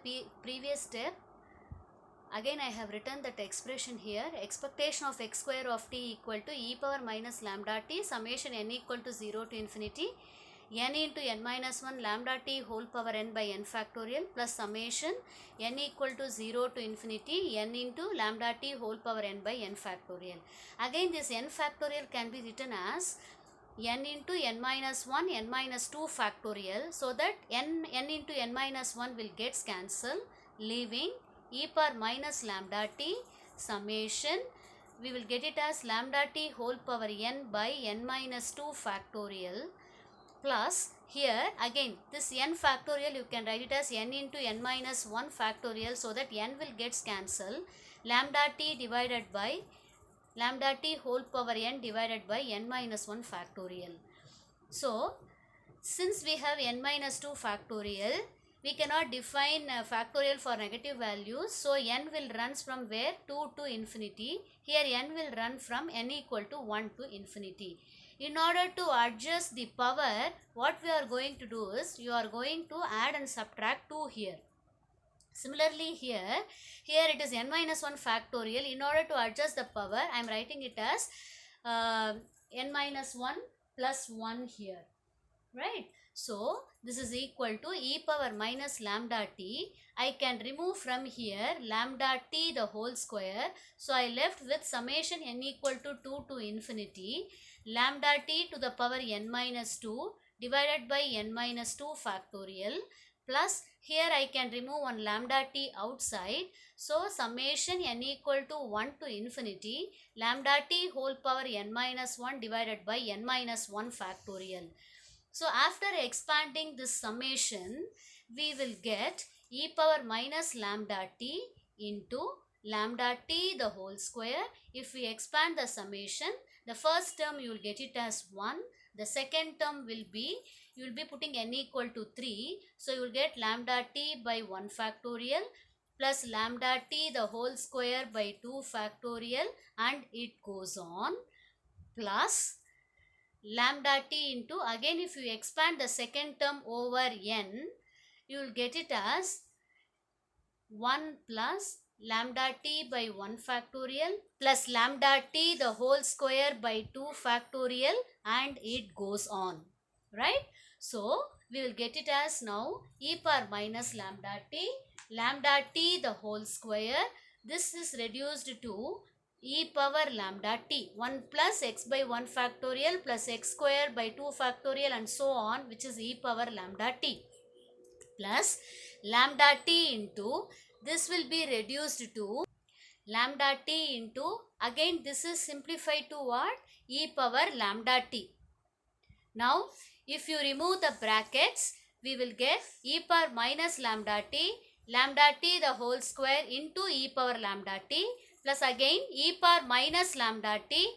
the previous step, again I have written that expression here. Expectation of x square of t equal to e power minus lambda t summation n equal to 0 to infinity n into n minus 1 lambda t whole power n by n factorial plus summation n equal to 0 to infinity n into lambda t whole power n by n factorial. Again this n factorial can be written as n into n minus 1 n minus 2 factorial, so that n into n minus 1 will get cancelled, leaving e power minus lambda t summation, we will get it as lambda t whole power n by n minus 2 factorial plus here again this n factorial you can write it as n into n minus 1 factorial, so that n will get cancelled, lambda t divided by lambda t whole power n divided by n minus 1 factorial. So since we have n minus 2 factorial, we cannot define factorial for negative values, so n will runs from where 2 to infinity. Here n will run from n equal to 1 to infinity. In order to adjust the power, what we are going to do is, you are going to add and subtract 2 here. Similarly here it is n minus 1 factorial. In order to adjust the power, I am writing it as n minus 1 plus 1 here, right? So this is equal to e power minus lambda t. I can remove from here lambda t the whole square. So I left with summation n equal to 2 to infinity lambda t to the power n minus 2 divided by n minus 2 factorial plus here I can remove one lambda t outside. So summation n equal to 1 to infinity lambda t whole power n minus 1 divided by n minus 1 factorial. So after expanding this summation, we will get e power minus lambda t into lambda t the whole square. If we expand the summation, the first term you will get it as 1. The second term will be, you will be putting n equal to 3. So you will get lambda t by 1 factorial plus lambda t the whole square by 2 factorial, and it goes on, plus lambda t into, again if you expand the second term over n, you will get it as 1 plus lambda t by 1 factorial plus lambda t the whole square by 2 factorial, and it goes on, right? So we will get it as now e power minus lambda t the whole square. This is reduced to e power lambda t, 1 plus x by 1 factorial plus x square by 2 factorial and so on, which is e power lambda t, plus lambda t into, this will be reduced to lambda t into, again this is simplified to what? E power lambda t. Now if you remove the brackets, we will get e power minus lambda t the whole square into e power lambda t plus again e power minus lambda t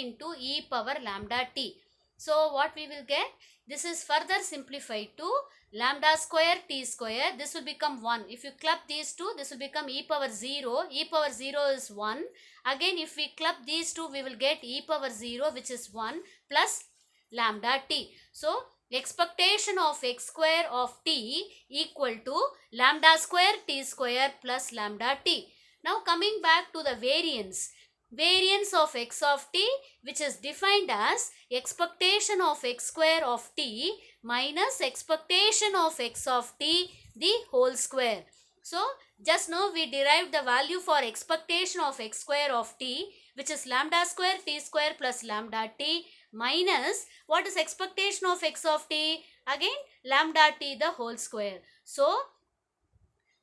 into e power lambda t. So what we will get? This is further simplified to lambda square t square. This will become 1. If you club these two, this will become e power 0. E power 0 is 1. Again if we club these two, we will get e power 0, which is 1 plus lambda t. So expectation of x square of t equal to lambda square t square plus lambda t. Now coming back to the variance. Variance of x of t, which is defined as expectation of x square of t minus expectation of x of t the whole square. So just now we derived the value for expectation of x square of t, which is lambda square t square plus lambda t, minus what is expectation of x of t? Again lambda t the whole square. So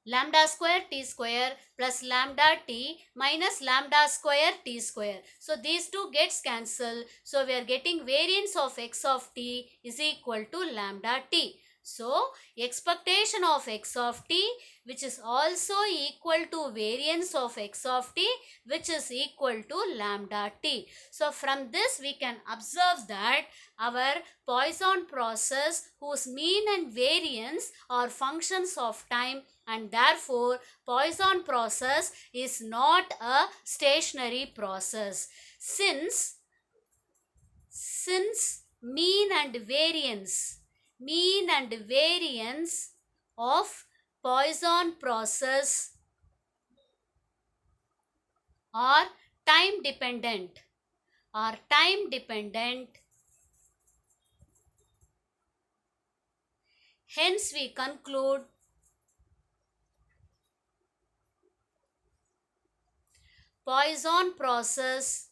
lambda square t square plus lambda t minus lambda square t square. So these two gets cancelled. So we are getting variance of x of t is equal to lambda t. So expectation of x of t, which is also equal to variance of x of t, which is equal to lambda t. So from this we can observe that our Poisson process, whose mean and variance are functions of time, and therefore Poisson process is not a stationary process. Since mean and variance of Poisson process are time dependent. Hence we conclude Poisson process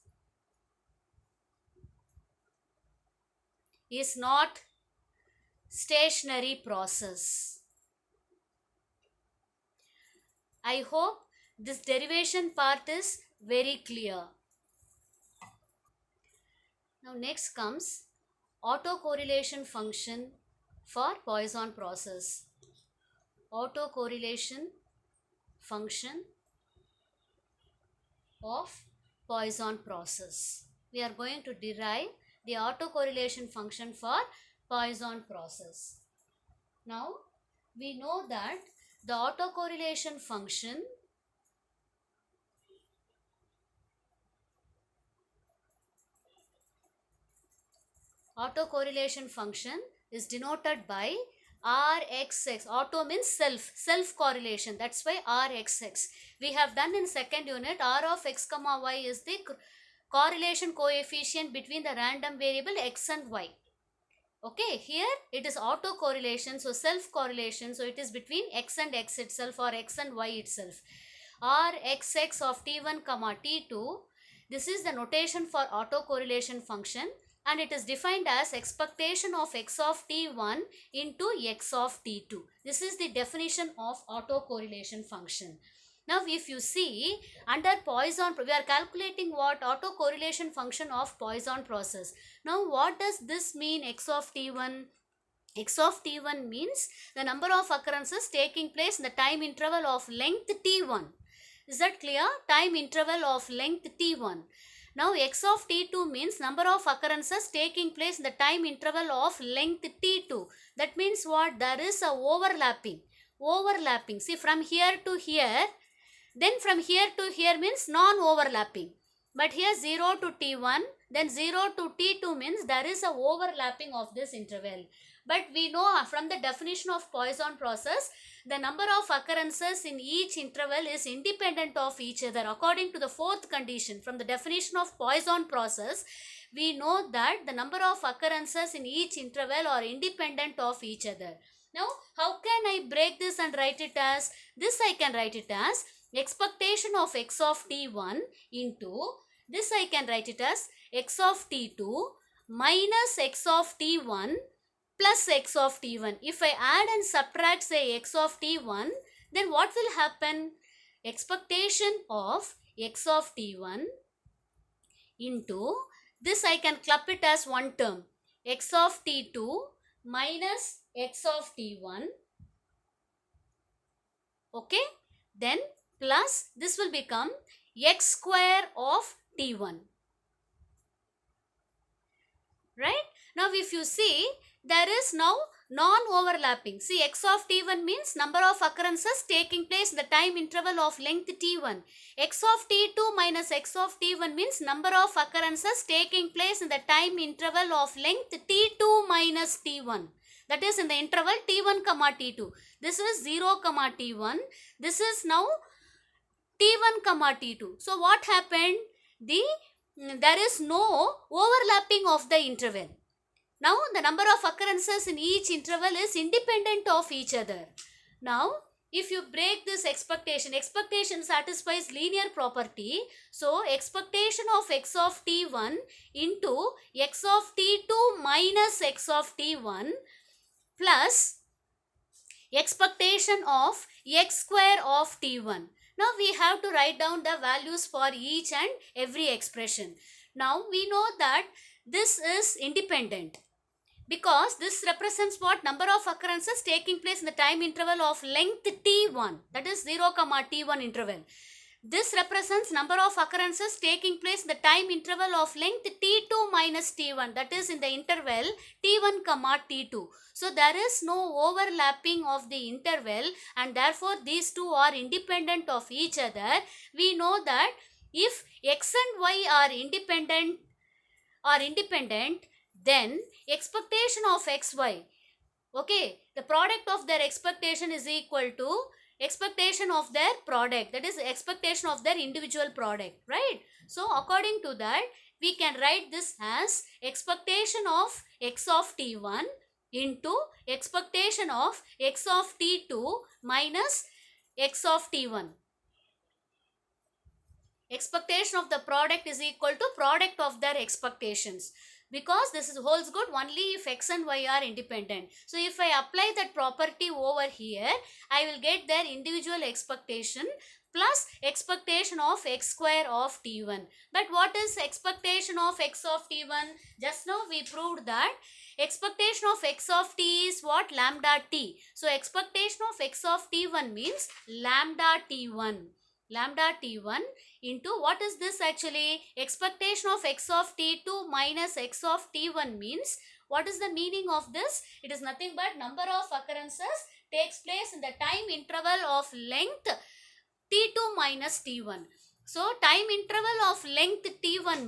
is not stationary process. I hope this derivation part is very clear. Now next comes autocorrelation function for Poisson process. Autocorrelation function of Poisson process. We are going to derive the autocorrelation function for Poisson process. Now we know that the autocorrelation function is denoted by Rxx. Auto means self correlation. That's why Rxx. We have done in second unit, R of x comma y is the correlation coefficient between the random variable x and y. Okay, here it is autocorrelation, so self correlation, so it is between x and x itself or x and y itself. Rxx of t1 comma t2, this is the notation for autocorrelation function, and it is defined as expectation of x of t1 into x of t2. This is the definition of autocorrelation function. Now if you see under Poisson, we are calculating what autocorrelation function of Poisson process. Now what does this mean, x of t1? X of t1 means the number of occurrences taking place in the time interval of length t1. Is that clear? Time interval of length t1. Now x of t2 means number of occurrences taking place in the time interval of length t2. That means what? There is a overlapping. See, from here to here, then from here to here means non-overlapping. But here 0 to t1, then 0 to t2 means there is a overlapping of this interval. But we know from the definition of Poisson process, the number of occurrences in each interval is independent of each other. According to the fourth condition, from the definition of Poisson process, we know that the number of occurrences in each interval are independent of each other. Now, how can I break this and write it as? This I can write it as expectation of x of t1 into, this I can write it as x of t2 minus x of t1 plus x of t1. If I add and subtract say x of t1, then what will happen? Expectation of x of t1 into, this I can club it as one term, x of t2 minus x of t1. Okay, then plus this will become x square of t1. Right? Now if you see, there is now non-overlapping. See, x of t1 means number of occurrences taking place in the time interval of length t1. X of t2 minus x of t1 means number of occurrences taking place in the time interval of length t2 minus t1. That is in the interval t1 comma t2. This is 0 comma t1. This is now t1 comma t2. So what happened? There is no overlapping of the interval. Now the number of occurrences in each interval is independent of each other. Now if you break this expectation satisfies linear property. So expectation of x of t1 into x of t2 minus x of t1 plus expectation of x square of t1. Now we have to write down the values for each and every expression. Now we know that this is independent, because this represents what? Number of occurrences taking place in the time interval of length t1, that is 0 comma t1 interval. This represents number of occurrences taking place in the time interval of length t2 minus t1, that is in the interval t1 comma t2. So there is no overlapping of the interval, and therefore these two are independent of each other. We know that if x and y are independent, then expectation of xy, okay, The product of their expectation is equal to expectation of their product, that is expectation of their individual product, right? So according to that, we can write this as expectation of x of t1 into expectation of x of t2 minus x of t1. Expectation of the product is equal to product of their expectations, because this is holds good only if x and y are independent. So if I apply that property over here, I will get their individual expectation plus expectation of x square of t1. But what is expectation of x of t1? Just now we proved that expectation of x of t is what? Lambda t. So expectation of x of t1 means lambda t1. Lambda t1 into what is this actually? Expectation of x of t2 minus x of t1 means, what is the meaning of this? It is nothing but number of occurrences takes place in the time interval of length t2 minus t1. So time interval of length t1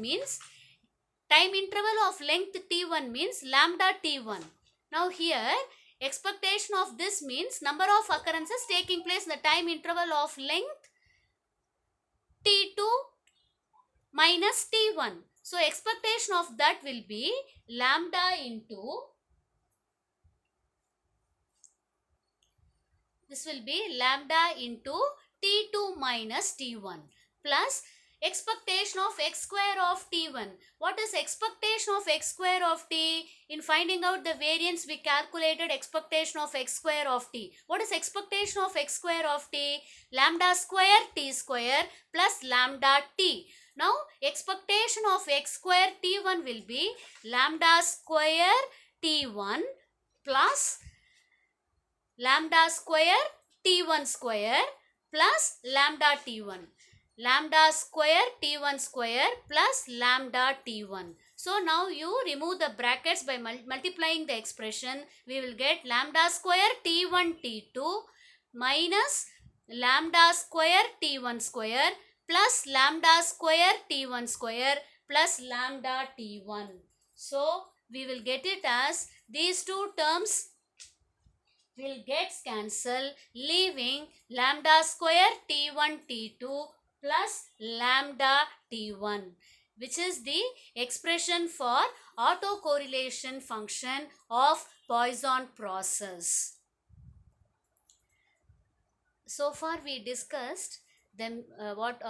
means, lambda t1. Now here expectation of this means number of occurrences taking place in the time interval of length t2 minus t1. So expectation of that will be lambda into, this will be lambda into t2 minus t1 plus expectation of x square of t1. What is expectation of x square of t? In finding out the variance, we calculated expectation of x square of t. What is expectation of x square of t? Lambda square t square plus lambda t. Now expectation of x square t1 will be lambda square t1 plus lambda square t1 square plus lambda t1. Lambda square t1 square plus lambda t1. So now you remove the brackets by multiplying the expression. We will get lambda square t1 t2 minus lambda square t1 square plus lambda square t1 square plus lambda t1. So we will get it as these two terms will get cancelled, leaving lambda square t1 t2 plus lambda t1, which is the expression for autocorrelation function of Poisson process. So far we discussed then what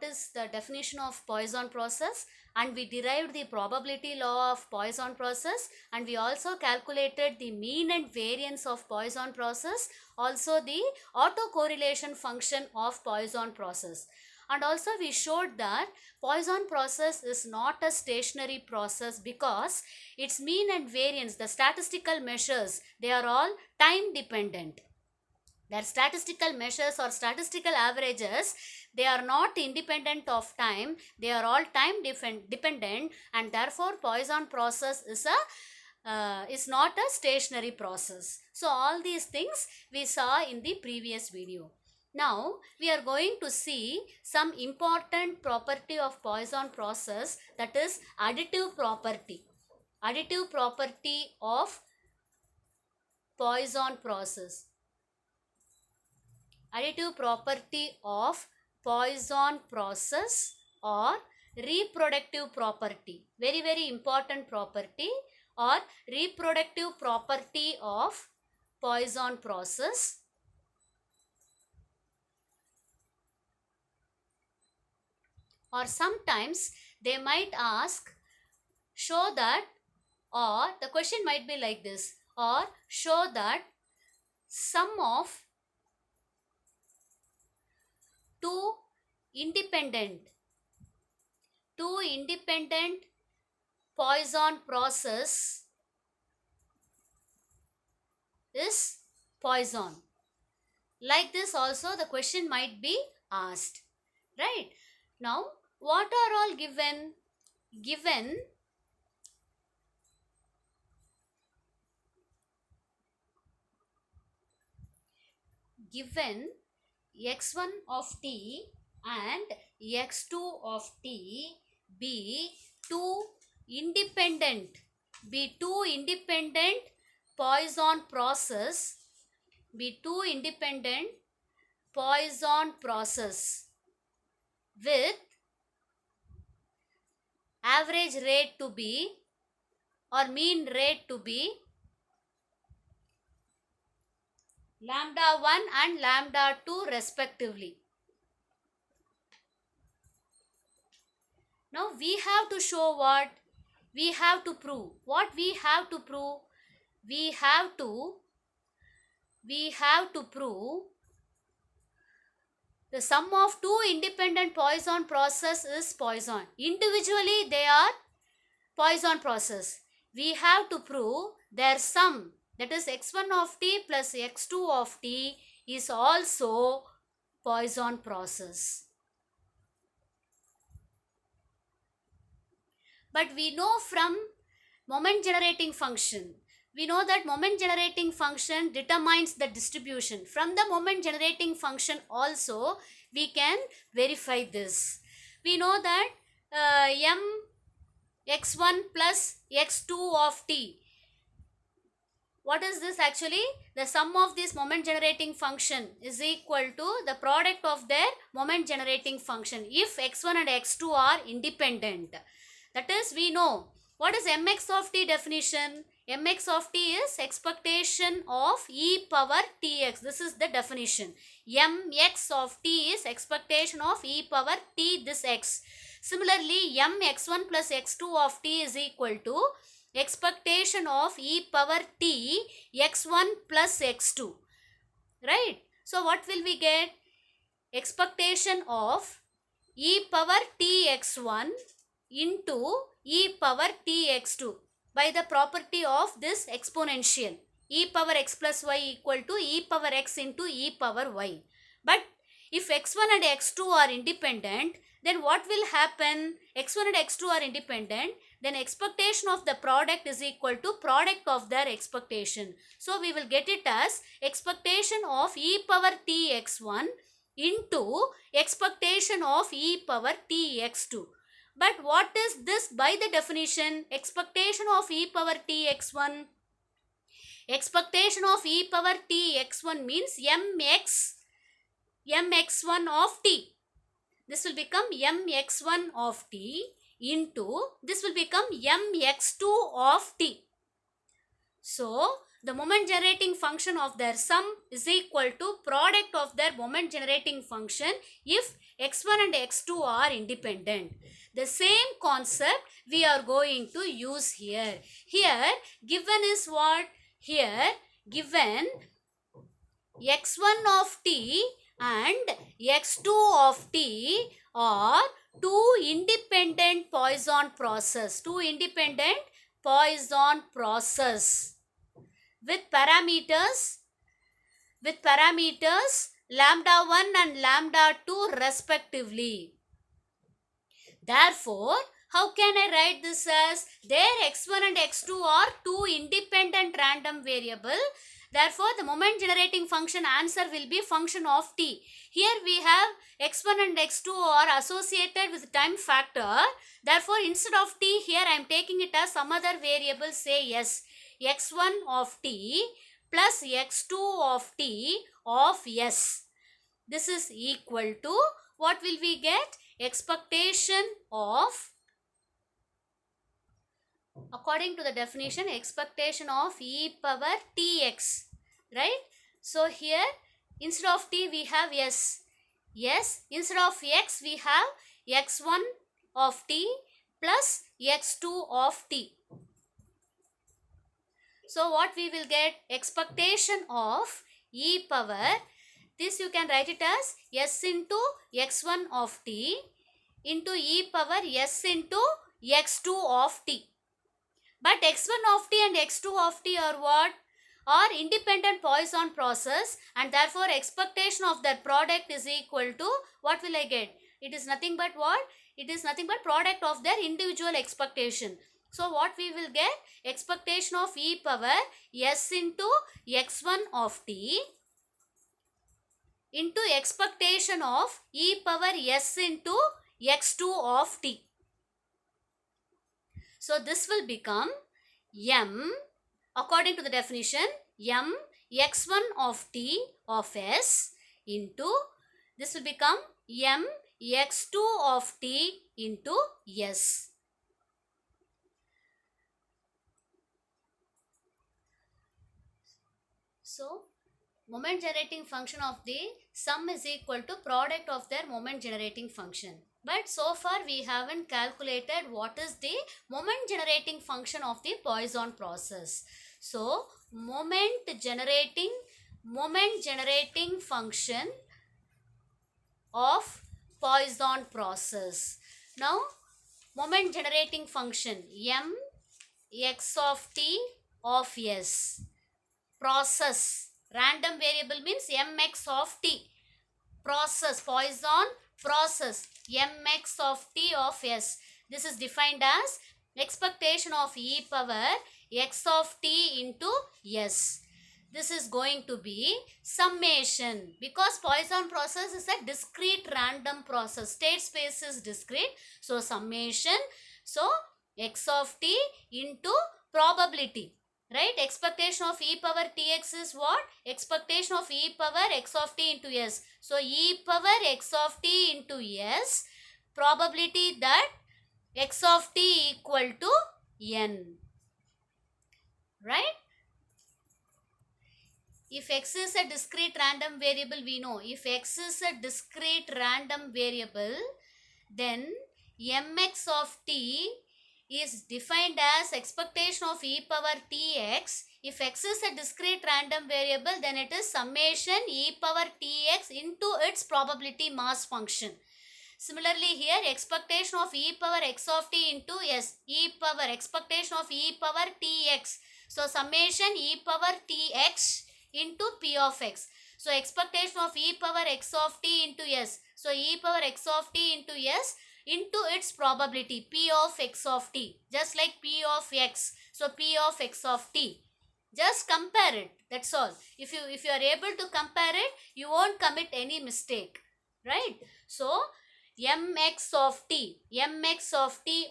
is the definition of Poisson process, and we derived the probability law of Poisson process, and we also calculated the mean and variance of Poisson process, also the autocorrelation function of Poisson process. And also we showed that Poisson process is not a stationary process because its mean and variance, the statistical measures, they are all time dependent. Their statistical measures or statistical averages, they are not independent of time, they are all time dependent, and therefore Poisson process is not a stationary process. So all these things we saw in the previous video. Now we are going to see some important property of Poisson process, that is additive property. Additive property of Poisson process. Additive property of Poisson process or reproductive property. Very, very important property, or reproductive property of Poisson process. Or sometimes they might ask, show that, or the question might be like this, or show that sum of two independent Poisson process is Poisson. Like this also the question might be asked, right? Now what are all given? Given x1 of t and x2 of t be two independent Poisson process, be two independent Poisson process with average rate to be or mean rate to be lambda 1 and lambda 2 respectively. Now we have to show what we have to prove. What we have to prove? We have to prove the sum of two independent Poisson process is Poisson. Individually they are Poisson process. We have to prove their sum, that is x1 of t plus x2 of t, is also Poisson process. But we know from moment generating function, we know that moment generating function determines the distribution. From the moment generating function also we can verify this. We know that m x1 plus x2 of t, what is this actually? The sum of this moment generating function is equal to the product of their moment generating function if x1 and x2 are independent. That is, we know what is mx of t definition. Mx of t is expectation of e power tx. This is the definition. Mx of t is expectation of e power t this x. Similarly, mx1 plus x2 of t is equal to expectation of e power t x1 plus x2. Right? So what will we get? Expectation of e power t x1 into e power t x2 by the property of this exponential. E power x plus y equal to e power x into e power y. But if x1 and x2 are independent, then what will happen? x1 and x2 are independent, then expectation of the product is equal to product of their expectation. So we will get it as expectation of e power t x1 into expectation of e power t x2. But what is this by the definition? Expectation of e power t x1. Expectation of e power t x1 means mx1 of t. This will become mx1 of t into, this will become mx2 of t. So, the moment generating function of their sum is equal to product of their moment generating function if x1 and x2 are independent. The same concept we are going to use here. Here, given is what? Here, given x1 of t and x2 of t are two independent Poisson process. Two independent Poisson process with parameters lambda 1 and lambda 2 respectively. Therefore, how can I write this as? Their x1 and x2 are two independent random variable. Therefore, the moment generating function answer will be function of t. Here we have x1 and x2 are associated with time factor. Therefore, instead of t, here I am taking it as some other variable, say s. x1 of t plus x2 of t of s. This is equal to, what will we get? Expectation of, according to the definition, expectation of e power tx, right? So here instead of t we have s. Yes, instead of x we have x1 of t plus x2 of t. So what we will get? Expectation of e power, this you can write it as s into x1 of t into e power s into x2 of t. But x1 of t and x2 of t are what? Are independent Poisson process, and therefore expectation of their product is equal to, what will I get? It is nothing but what? It is nothing but product of their individual expectation. So what we will get? Expectation of e power s into x1 of t into expectation of e power s into x2 of t. So this will become m according to the definition, m x1 of t of s into, this will become m x2 of t into s. So moment generating function of the sum is equal to product of their moment generating function. But so far we haven't calculated what is the moment generating function of the Poisson process. So moment generating function of Poisson process. Now moment generating function m x of t of s, process, random variable means mx of t, process, Poisson process, mx of t of s. This is defined as expectation of e power x of t into s. This is going to be summation, because Poisson process is a discrete random process. State space is discrete. So summation. So x of t into probability. Right? Expectation of e power tx is what? Expectation of e power x of t into s. So e power x of t into s, probability that x of t equal to n. Right? If x is a discrete random variable, we know if x is a discrete random variable, then mx of t is defined as expectation of e power tx. If x is a discrete random variable, then it is summation e power tx into its probability mass function. Similarly here, expectation of e power x of t into s, e power, expectation of e power tx. So summation e power tx into p of x. So expectation of e power x of t into s. So e power x of t into s into its probability p of x of t, just like p of x. So p of x of t, just compare it, that's all. If you are able to compare it, you won't commit any mistake, right? So mx of t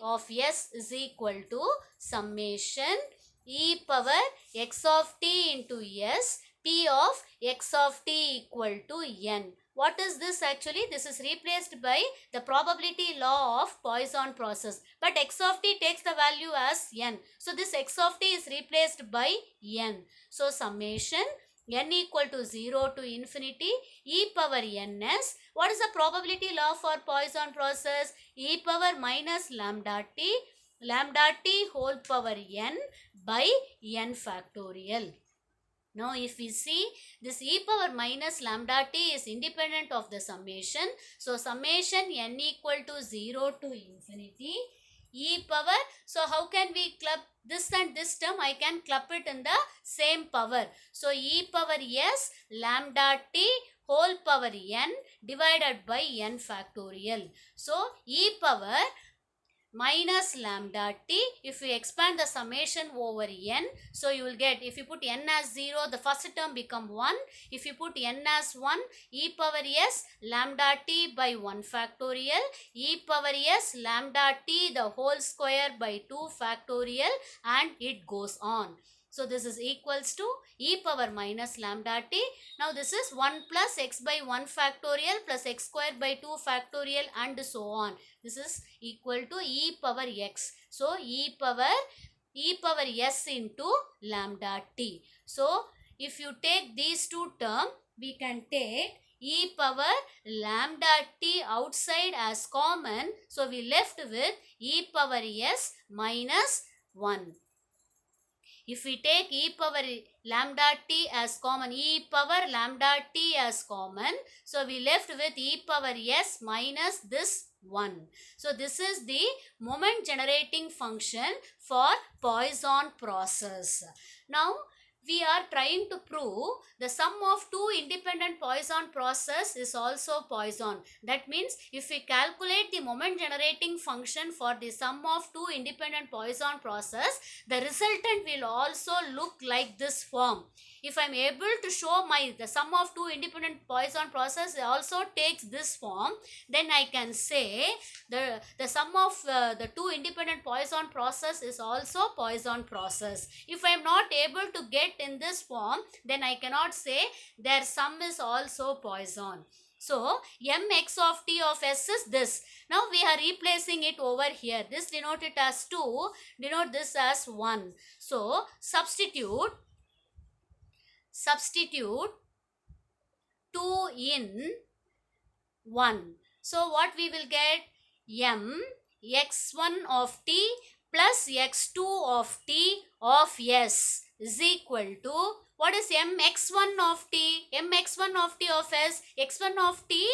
of s is equal to summation e power x of t into s, p of x of t equal to n. What is this actually? This is replaced by the probability law of Poisson process. But x of t takes the value as n. So this x of t is replaced by n. So summation n equal to 0 to infinity e power ns. What is the probability law for Poisson process? E power minus lambda t whole power n by n factorial. Now if we see, this e power minus lambda t is independent of the summation. So summation n equal to 0 to infinity e power. So how can we club this and this term? I can club it in the same power. So e power s lambda t whole power n divided by n factorial. So e power minus lambda t, if you expand the summation over n, so you will get, if you put n as 0, the first term become 1. If you put n as 1, e power s lambda t by 1 factorial, e power s lambda t the whole square by 2 factorial, and it goes on. So this is equals to e power minus lambda t. Now this is 1 plus x by 1 factorial plus x square by 2 factorial and so on. This is equal to e power x. So e power s into lambda t. So if you take these two terms, we can take e power lambda t outside as common. So we left with e power s minus 1. If we take e power lambda t as common, e power lambda t as common, so we left with e power s minus this 1. So this is the moment generating function for Poisson process. Now we are trying to prove the sum of two independent Poisson process is also Poisson. That means if we calculate the moment generating function for the sum of two independent Poisson process, the resultant will also look like this form. If I am able to show the sum of two independent Poisson process also takes this form, then I can say the sum of the two independent Poisson process is also Poisson process. If I am not able to get in this form, then I cannot say their sum is also Poisson. So mx of t of s is this. Now we are replacing it over here. This denote it as 2, denote this as 1. So substitute 2 in 1. So what we will get? M x1 of t plus x2 of t of s is equal to, what is mx1 of t? mx1 of t of s, x1 of t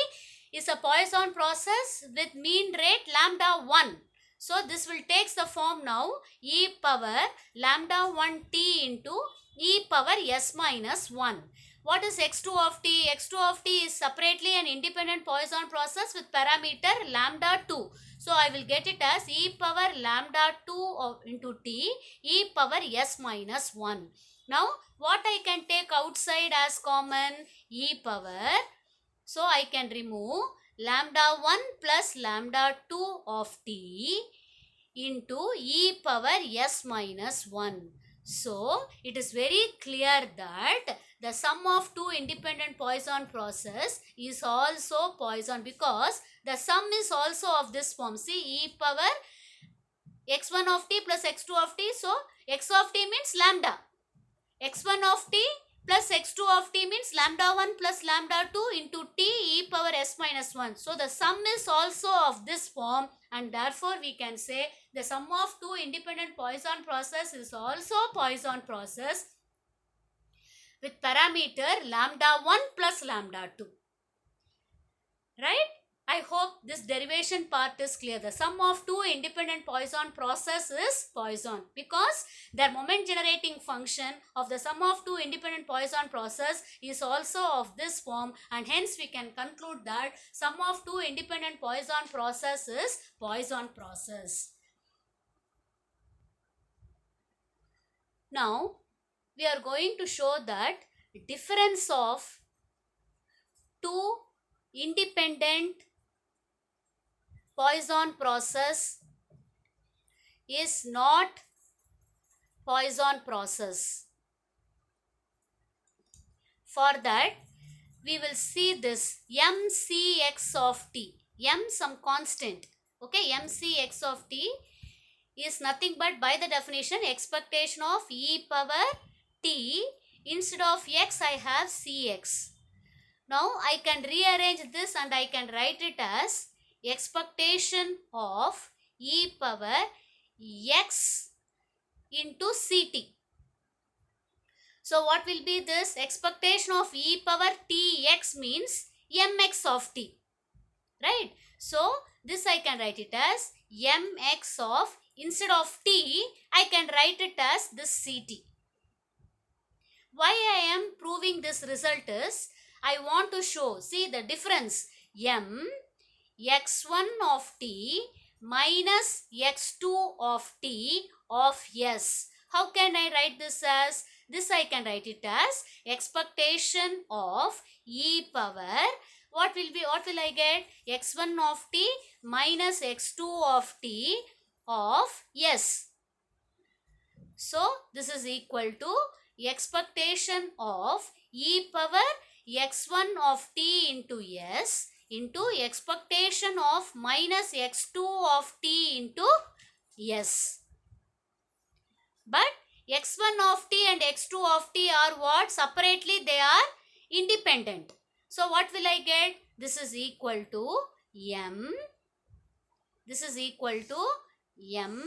is a Poisson process with mean rate lambda 1. So this will take the form now e power lambda 1 t into e power s minus 1. What is x2 of t? x2 of t is separately an independent Poisson process with parameter lambda 2. So I will get it as e power lambda 2 into t e power s minus 1. Now what I can take outside as common? E power. So I can remove lambda 1 plus lambda 2 of t into e power s minus 1. So it is very clear that the sum of two independent Poisson process is also Poisson, because the sum is also of this form. See, e power x1 of t plus x2 of t. So x of t means lambda. x1 of t plus x2 of t means lambda 1 plus lambda 2 into t e power s minus 1. So the sum is also of this form, and therefore we can say the sum of two independent Poisson process is also Poisson process with parameter lambda 1 plus lambda 2. Right? I hope this derivation part is clear. The sum of two independent Poisson process is Poisson, because the moment generating function of the sum of two independent Poisson process is also of this form, and hence we can conclude that sum of two independent Poisson process is Poisson process. Now we are going to show that difference of two independent Poisson process is not Poisson process. For that, we will see this mcx of t. M some constant. Okay, mcx of t is nothing but, by the definition, expectation of e power t. Instead of x, I have cx. Now I can rearrange this and I can write it as expectation of e power x into ct. So what will be this? Expectation of e power tx means mx of t. Right? So this I can write it as mx of, instead of t, I can write it as this ct. Why I am proving this result is, I want to show, see the difference, m x1 of t minus x2 of t of s. How can I write this as? This I can write it as expectation of e power, what will I get? x1 of t minus x2 of t of s. So this is equal to expectation of e power x1 of t into s into expectation of minus x2 of t into s. But x1 of t and x2 of t are what? Separately they are independent. So what will I get? This is equal to m. This is equal to m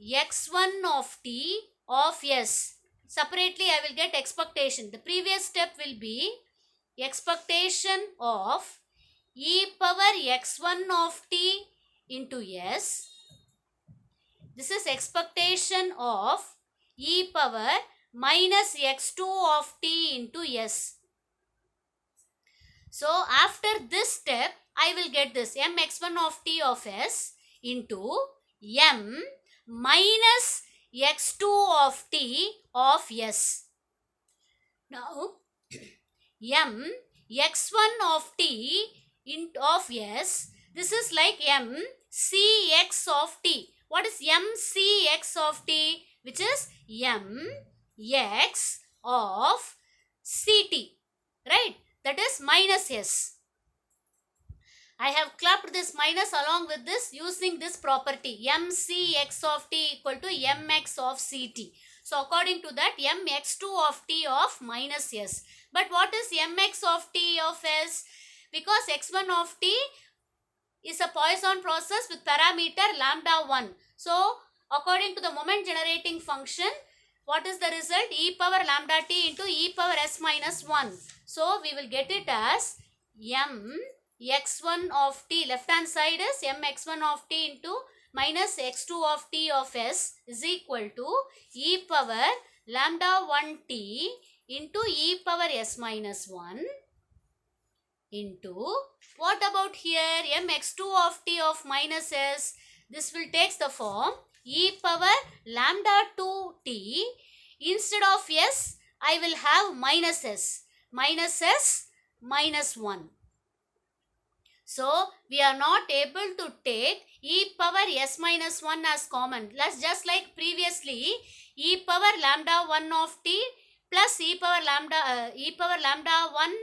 x1 of t of s. Separately I will get expectation. The previous step will be expectation of e power x1 of t into s. This is expectation of e power minus x2 of t into s. So after this step, I will get this mx1 of t of s into m minus x2 of t of s. Now m x1 of t of s, this is like m cx of t. What is m cx of t? Which is m x of ct, right? That is minus s. I have clubbed this minus along with this using this property mcx of t equal to mx of ct. So according to that, mx2 of t of minus s. But what is mx of t of s? Because x1 of t is a Poisson process with parameter lambda 1. So according to the moment generating function, what is the result? E power lambda t into e power s minus 1. So we will get it as m x1 of t, left hand side is m x1 of t into minus x2 of t of s is equal to e power lambda 1 t into e power s minus 1 into, what about here, mx2 of t of minus s, this will take the form e power lambda 2 t, instead of s I will have minus s minus 1. So we are not able to take e power s minus 1 as common. Let's just like previously, e power lambda 1 of t plus e power lambda 1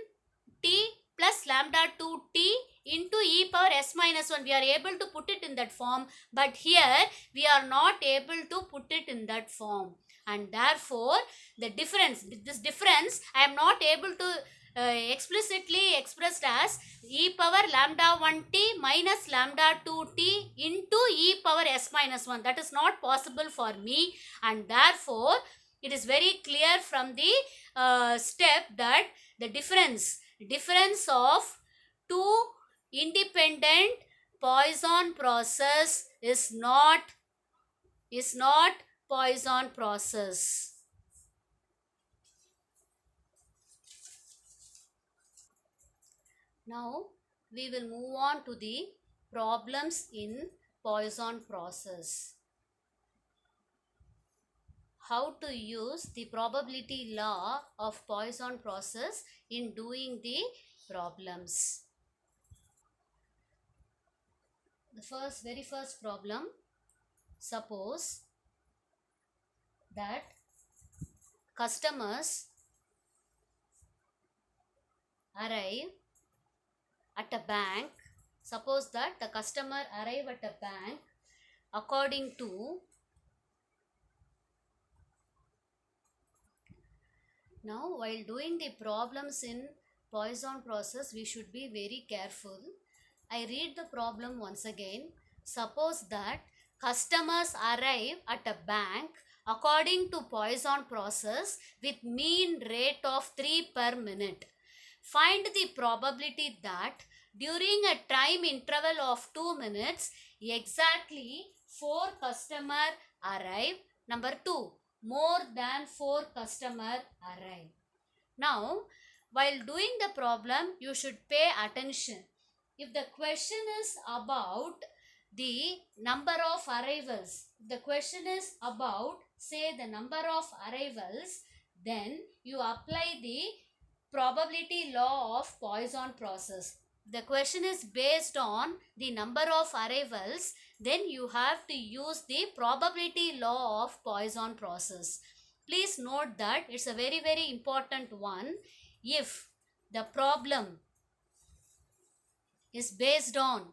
t plus lambda 2 t into e power s minus 1. We are able to put it in that form, but here we are not able to put it in that form, and therefore this difference I am not able to explicitly expressed as e power lambda 1 t minus lambda 2 t into e power s minus 1. That is not possible for me, and therefore it is very clear from the step that the difference of two independent Poisson process is not Poisson process. Now we will move on to the problems in Poisson process. How to use the probability law of Poisson process in doing the problems. The very first problem, suppose that customers arrive at a bank. Suppose that the customer arrive at a bank according to, now while doing the problems in Poisson process, we should be very careful. I read the problem once again. Suppose that customers arrive at a bank according to Poisson process with mean rate of 3 per minute. Find the probability that during a time interval of 2 minutes, exactly 4 customers arrive. Number 2, more than 4 customers arrive. Now, while doing the problem, you should pay attention. If the question is about the number of arrivals, the question is about, say, the number of arrivals, then you apply the probability law of Poisson process. The question is based on the number of arrivals, then you have to use the probability law of Poisson process. Please note that it's a very, very important one. If the problem is based on,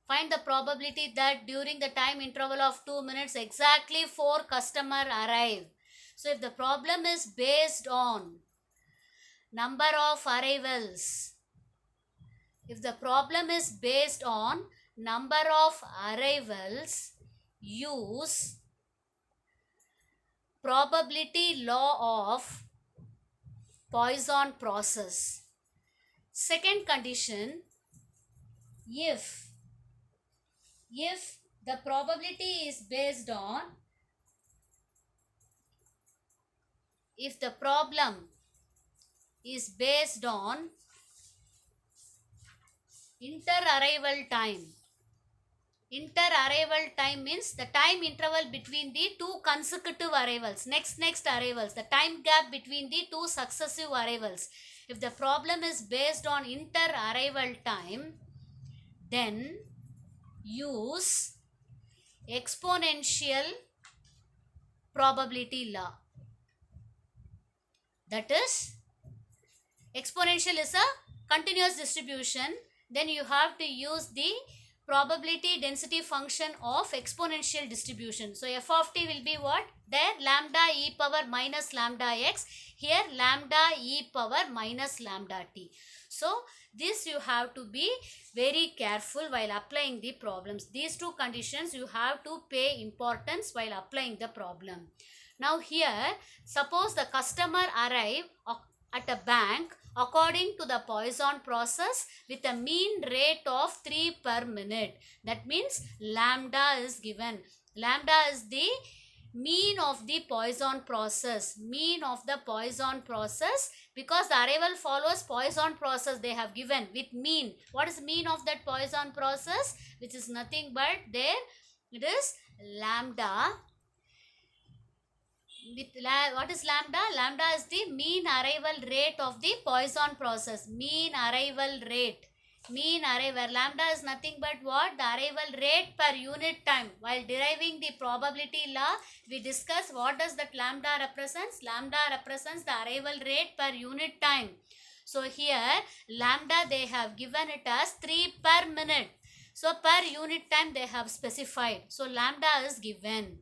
find the probability that during the time interval of 2 minutes, exactly 4 customers arrive. So if the problem is based on number of arrivals, if the problem is based on number of arrivals, use probability law of Poisson process. Second condition, if the probability is based on if the problem is based on inter-arrival time. Inter-arrival time means the time interval between the two consecutive arrivals, next arrivals, the time gap between the two successive arrivals. If the problem is based on inter-arrival time, then use exponential probability law. That is, exponential is a continuous distribution, then you have to use the probability density function of exponential distribution. So f of t will be what? There lambda e power minus lambda x, here lambda e power minus lambda t. So this you have to be very careful while applying the problems. These two conditions you have to pay importance while applying the problem. Now here, suppose the customer arrive at a bank according to the Poisson process with a mean rate of 3 per minute. That means lambda is given. Lambda is the mean of the Poisson process. Mean of the Poisson process, because the arrival follows Poisson process they have given with mean. What is mean of that Poisson process? Which is nothing but there it is lambda. What is lambda? Lambda is the mean arrival rate of the Poisson process. Mean arrival rate. Mean arrival. Lambda is nothing but what? The arrival rate per unit time. While deriving the probability law, we discuss what does that lambda represents. Lambda represents the arrival rate per unit time. So here lambda they have given it as 3 per minute. So per unit time they have specified. So lambda is given.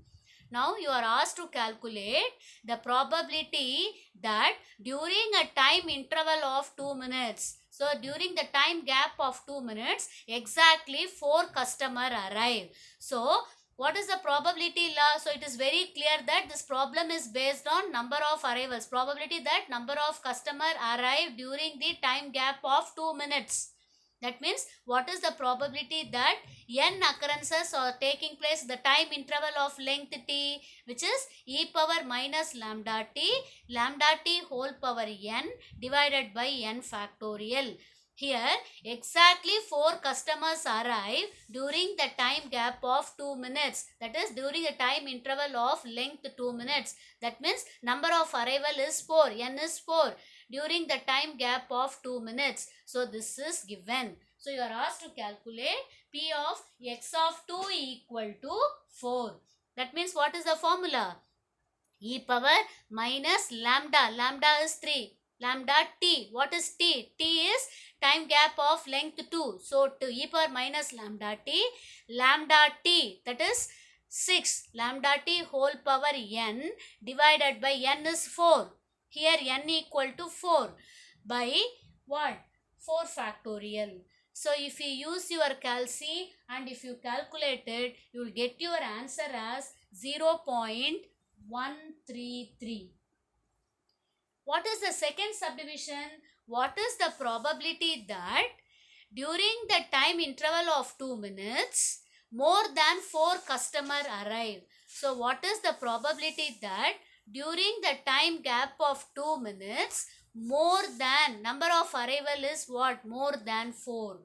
Now you are asked to calculate the probability that during a time interval of 2 minutes. So during the time gap of 2 minutes, exactly 4 customers arrive. So what is the probability law? So it is very clear that this problem is based on number of arrivals. Probability that number of customers arrive during the time gap of 2 minutes. That means what is the probability that n occurrences are taking place the time interval of length t, which is e power minus lambda t whole power n divided by n factorial. Here exactly 4 customers arrive during the time gap of 2 minutes. That is during the time interval of length 2 minutes. That means number of arrival is 4. N is 4 during the time gap of 2 minutes. So this is given. So you are asked to calculate P of x of 2 equal to 4. That means what is the formula? E power minus lambda. Lambda is 3. Lambda t. What is t? T is time gap of length 2. So to e power minus lambda t. Lambda t, that is 6. Lambda t whole power n divided by n is 4. Here n equal to 4 by what? 4 factorial. So if you use your calci and if you calculate it, you will get your answer as 0.133. What is the second subdivision? What is the probability that during the time interval of 2 minutes, more than 4 customers arrive? So what is the probability that during the time gap of 2 minutes, more than number of arrival is what? More than 4.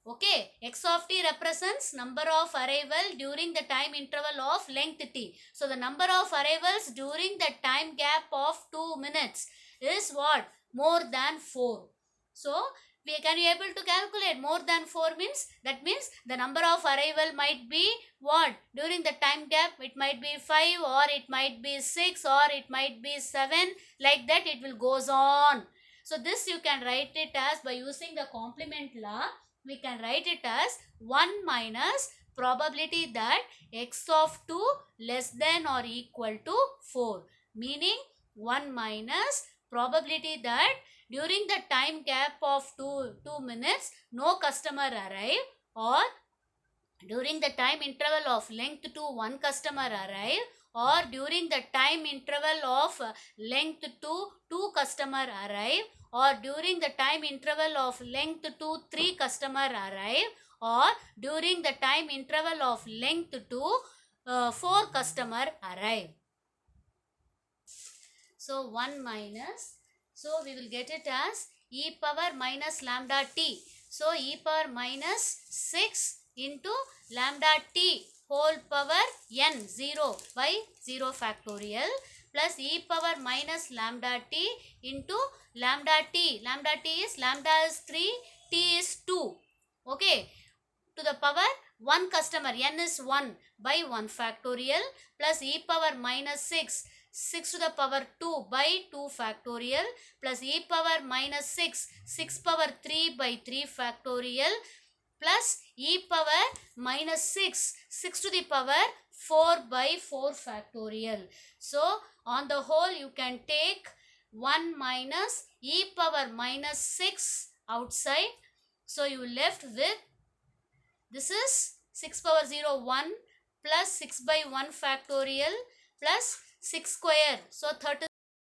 Okay, x of t represents number of arrival during the time interval of length t. So the number of arrivals during the time gap of 2 minutes is what? More than 4. So we can be able to calculate more than 4 means, that means the number of arrival might be what? During the time gap it might be 5 or it might be 6 or it might be 7, like that it will goes on. So this you can write it as, by using the complement law, we can write it as 1 minus probability that x of 2 less than or equal to 4. Meaning 1 minus probability that during the time gap of 2 minutes no customer arrive, or during the time interval of length 2 1 customer arrive, or during the time interval of length 2 customer arrive, or during the time interval of length 2 3 customer arrive, or during the time interval of length 2 4 customer arrive. So 1 minus, so we will get it as e power minus lambda t. So e power minus 6 into lambda t whole power n 0 by 0 factorial plus e power minus lambda t into lambda t. Lambda t is, lambda is 3, t is 2. Okay, to the power 1 customer, n is 1 by 1 factorial plus e power minus 6, 6 to the power 2 by 2 factorial plus e power minus 6, 6 power 3 by 3 factorial plus e power minus 6, 6 to the power 4 by 4 factorial. So on the whole you can take 1 minus e power minus 6 outside. So you left with, this is 6 power 0 1 plus 6 by 1 factorial plus 6 square. So 30